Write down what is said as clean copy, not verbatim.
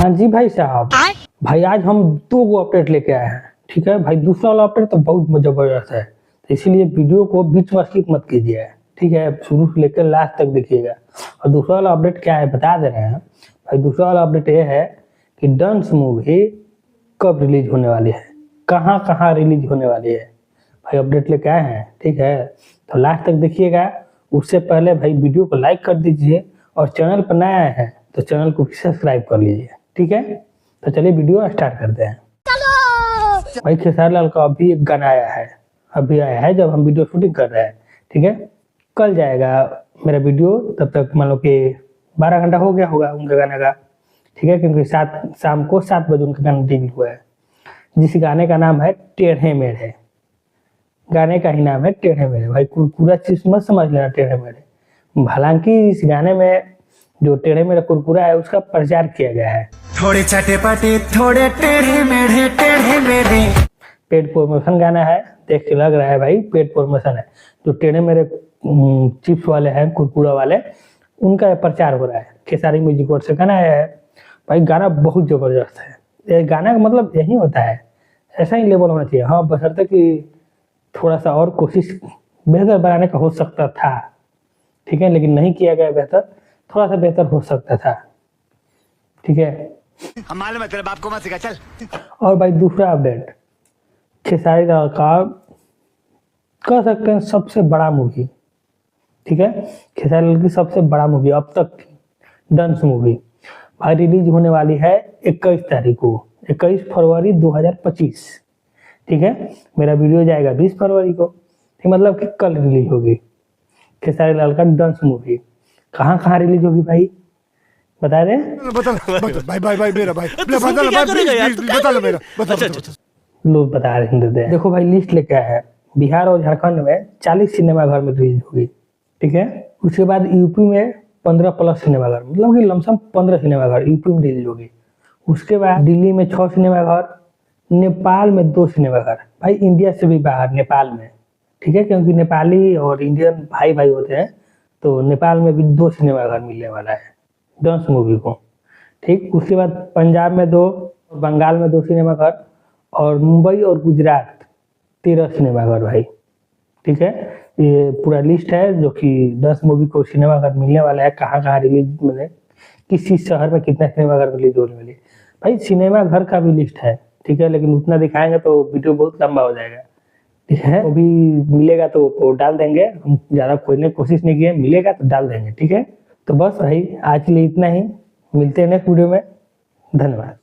हाँ जी भाई साहब। भाई आज हम 2 गो अपडेट लेके आए हैं। ठीक है भाई, दूसरा वाला अपडेट तो बहुत जबरदस्त है, तो इसीलिए वीडियो को बीच में स्किप मत कीजिए। ठीक है, शुरू से लेकर लास्ट तक देखिएगा। और दूसरा वाला अपडेट क्या है बता दे रहे हैं भाई। दूसरा वाला अपडेट ये है कि डंस मूवी कब रिलीज होने वाली है, कहाँ कहाँ रिलीज होने वाली है भाई, अपडेट लेके आए हैं। ठीक है, तो लास्ट तक देखिएगा। उससे पहले भाई वीडियो को लाइक कर दीजिए, और चैनल पर नया आए हैं तो चैनल को भी सब्सक्राइब कर लीजिए। ठीक है, तो चलिए वीडियो स्टार्ट करते हैं। भाई खेसारी लाल का अभी एक गाना आया है, अभी आया है जब हम वीडियो शूटिंग कर रहे हैं। ठीक है, कल जाएगा मेरा वीडियो, तब तक मान लो कि 12 घंटा हो गया होगा उनके गाने का। ठीक है, क्योंकि शाम को 7 बजे उनका गाना रिलीज हुआ है, जिस गाने का नाम है टेढ़े मेढ़े। गाने का ही नाम है टेढ़े मेढ़े। भाई कुरकुरा चीज मत समझ लेना टेढ़े मेढ़े। हालांकि इस गाने में जो टेढ़े मेढ़े कुरकुरा है उसका प्रचार किया गया है। थोड़े चटे पाटे थोड़े टेढ़े मेढ़े टेढ़े मेढ़े। पेड प्रमोशन गाना है, देख के लग रहा है भाई पेड प्रमोशन है। जो टेढ़े मेढ़े चिप्स वाले हैं, कुरकुरा वाले, उनका प्रचार हो रहा है। खेसारी म्यूजिक वर्ड से गाना है भाई। गाना बहुत जबरदस्त है। ये गाना का मतलब यही होता है, ऐसा ही लेवल होना चाहिए। हाँ, बशर्ते कि थोड़ा सा और कोशिश बेहतर बनाने का हो सकता था। ठीक है, लेकिन नहीं किया गया बेहतर, थोड़ा सा बेहतर हो सकता था। ठीक है, हम मालूम है तेरे बाप को मत सिखा चल। और भाई दूसरा अपडेट, खेसारी लाल का कह सकते हैं सबसे बड़ा मूवी। ठीक है, खेसारी लाल की सबसे बड़ा मूवी अब तक की, डंस मूवी भाई रिलीज होने वाली है 21 तारीख को, 21 फरवरी 2025। ठीक है, मेरा वीडियो जाएगा 20 फरवरी को। ठीक, मतलब कि कल रिलीज होगी खेसारी लाल का डंस मूवी। कहाँ कहाँ रिलीज होगी भाई बता दें? भाई मेरा भाई बता मेरा लोग बता रहे हैं। देखो भाई, लिस्ट लेके आया है। बिहार और झारखंड में 40 सिनेमा घर में रिलीज होगी। ठीक है, उसके बाद यूपी में 15+ सिनेमा घर, मतलब कि लमसम 15 सिनेमा घर यूपी में रिलीज होगी। उसके बाद दिल्ली में 6 सिनेमा घर, नेपाल में 2 सिनेमा घर। भाई इंडिया से भी बाहर नेपाल में। ठीक है, क्योंकि नेपाली और इंडियन भाई भाई होते हैं, तो नेपाल में भी 2 सिनेमा घर मिलने वाला है डांस मूवी को। ठीक, उसके बाद पंजाब में 2, बंगाल में 2 सिनेमा घर, और मुंबई और गुजरात 13 सिनेमा घर भाई। ठीक है, ये पूरा लिस्ट है जो कि 10 मूवी को सिनेमा घर मिलने वाला है। कहाँ कहाँ रिलीज मिले, किस शहर में कितना सिनेमा घर रिलीज होने वाली है भाई। सिनेमा घर का भी लिस्ट है। ठीक है, लेकिन उतना दिखाएंगे तो वीडियो बहुत लंबा हो जाएगा। ठीक है, वो भी मिलेगा तो डाल देंगे। हम ज़्यादा खोजने की कोशिश नहीं किए, मिलेगा तो डाल देंगे। ठीक है, तो बस भाई आज के लिए इतना ही, मिलते हैं नेक्स्ट वीडियो में। धन्यवाद।